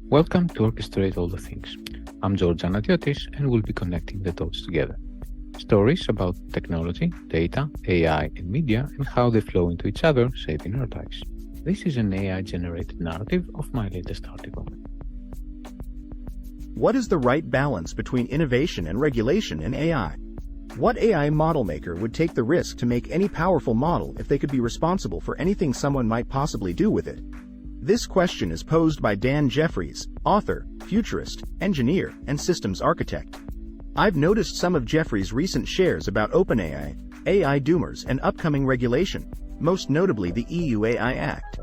Welcome to Orchestrate All the Things. I'm George Anatiotis and we'll be connecting the dots together. Stories about technology, data, AI, and media and how they flow into each other, shaping our lives. This is an AI-generated narrative of my latest article. What is the right balance between innovation and regulation in AI? What AI model maker would take the risk to make any powerful model if they could be responsible for anything someone might possibly do with it? This question is posed by Daniel Jeffries, author, futurist, engineer, and systems architect. I've noticed some of Jeffries' recent shares about OpenAI, AI doomers, and upcoming regulation, most notably the EU AI Act.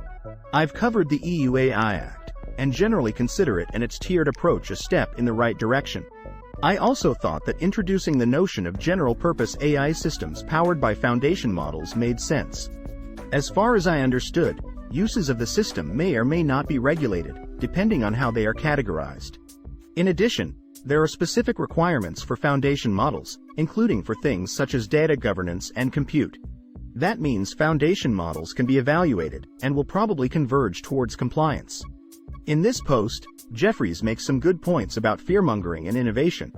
I've covered the EU AI Act, and generally consider it and its tiered approach a step in the right direction. I also thought that introducing the notion of general-purpose AI systems powered by foundation models made sense. As far as I understood, uses of the system may or may not be regulated, depending on how they are categorized. In addition, there are specific requirements for foundation models, including for things such as data governance and compute. That means foundation models can be evaluated and will probably converge towards compliance. In this post, Jeffries makes some good points about fearmongering and innovation.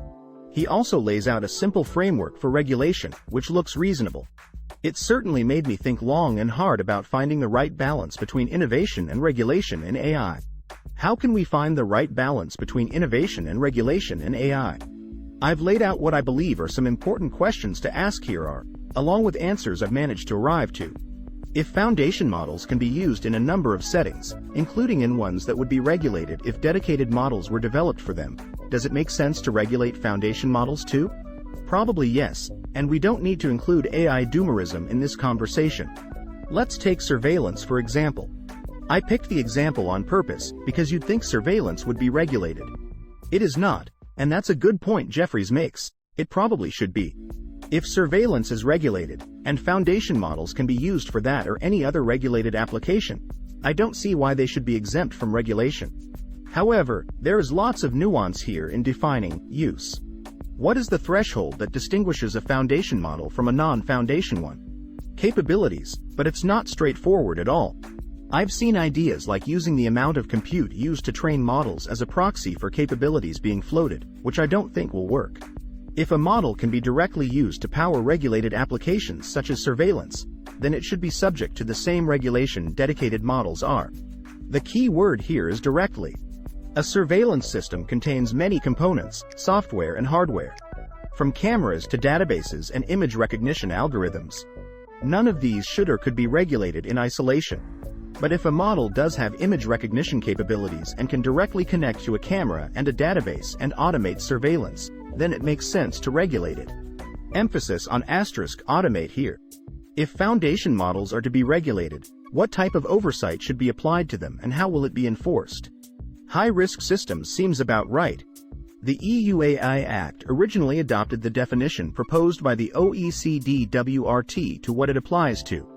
He also lays out a simple framework for regulation, which looks reasonable. It certainly made me think long and hard about finding the right balance between innovation and regulation in AI. How can we find the right balance between innovation and regulation in AI? I've laid out what I believe are some important questions to ask here along with answers I've managed to arrive to. If foundation models can be used in a number of settings, including in ones that would be regulated if dedicated models were developed for them, does it make sense to regulate foundation models too? Probably yes, and we don't need to include AI doomerism in this conversation. Let's take surveillance for example. I picked the example on purpose because you'd think surveillance would be regulated. It is not, and that's a good point Jeffries makes. It probably should be. If surveillance is regulated, and foundation models can be used for that or any other regulated application, I don't see why they should be exempt from regulation. However, there is lots of nuance here in defining use. What is the threshold that distinguishes a foundation model from a non-foundation one? Capabilities, but it's not straightforward at all. I've seen ideas like using the amount of compute used to train models as a proxy for capabilities being floated, which I don't think will work. If a model can be directly used to power regulated applications such as surveillance, then it should be subject to the same regulation dedicated models are. The key word here is directly. A surveillance system contains many components, software and hardware, from cameras to databases and image recognition algorithms. None of these should or could be regulated in isolation. But if a model does have image recognition capabilities and can directly connect to a camera and a database and automate surveillance, then it makes sense to regulate it. Emphasis on *automate here. If foundation models are to be regulated, what type of oversight should be applied to them and how will it be enforced? High-risk systems seems about right. The EU AI Act originally adopted the definition proposed by the OECD WRT to what it applies to.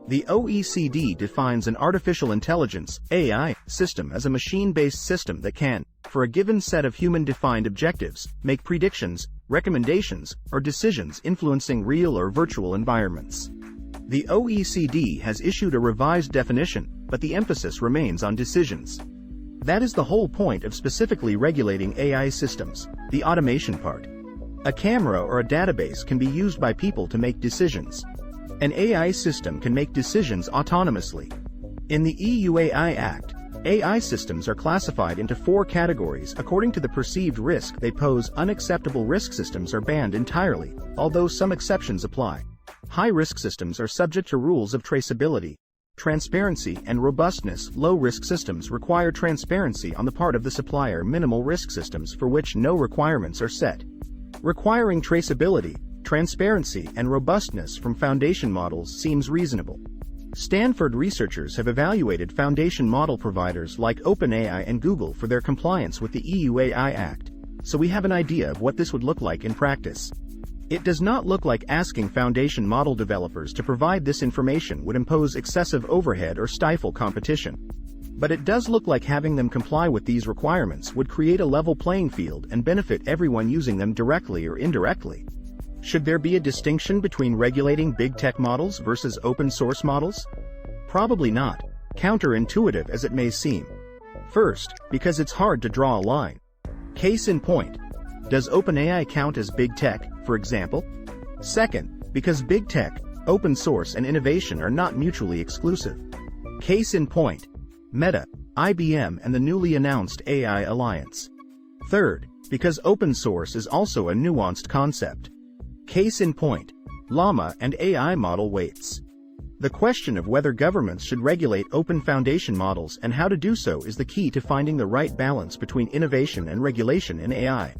The OECD defines an artificial intelligence (AI) system as a machine-based system that can, for a given set of human-defined objectives, make predictions, recommendations, or decisions influencing real or virtual environments. The OECD has issued a revised definition, but the emphasis remains on decisions. That is the whole point of specifically regulating AI systems, the automation part. A camera or a database can be used by people to make decisions. An AI system can make decisions autonomously. In the EU AI Act, AI systems are classified into 4 categories according to the perceived risk they pose. Unacceptable risk systems are banned entirely, although some exceptions apply. High-risk systems are subject to rules of traceability, transparency, and robustness. Low-risk systems require transparency on the part of the supplier. Minimal-risk systems for which no requirements are set. Requiring traceability, transparency, and robustness from foundation models seems reasonable. Stanford researchers have evaluated foundation model providers like OpenAI and Google for their compliance with the EU AI Act, so we have an idea of what this would look like in practice. It does not look like asking foundation model developers to provide this information would impose excessive overhead or stifle competition. But it does look like having them comply with these requirements would create a level playing field and benefit everyone using them directly or indirectly. Should there be a distinction between regulating big tech models versus open source models? Probably not, counterintuitive as it may seem. First, because it's hard to draw a line. Case in point. Does OpenAI count as big tech, for example? Second, because big tech, open source and innovation are not mutually exclusive. Case in point. Meta, IBM and the newly announced AI Alliance. Third, because open source is also a nuanced concept. Case in point. Llama and AI model weights. The question of whether governments should regulate open foundation models and how to do so is the key to finding the right balance between innovation and regulation in AI.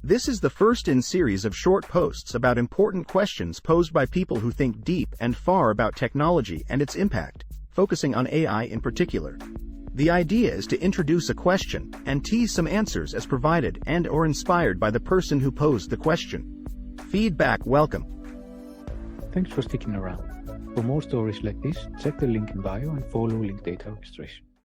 This is the first in series of short posts about important questions posed by people who think deep and far about technology and its impact, focusing on AI in particular. The idea is to introduce a question and tease some answers as provided and/or inspired by the person who posed the question. Feedback welcome. Thanks for sticking around. For more stories like this, check the link in bio and follow Link Data Orchestration.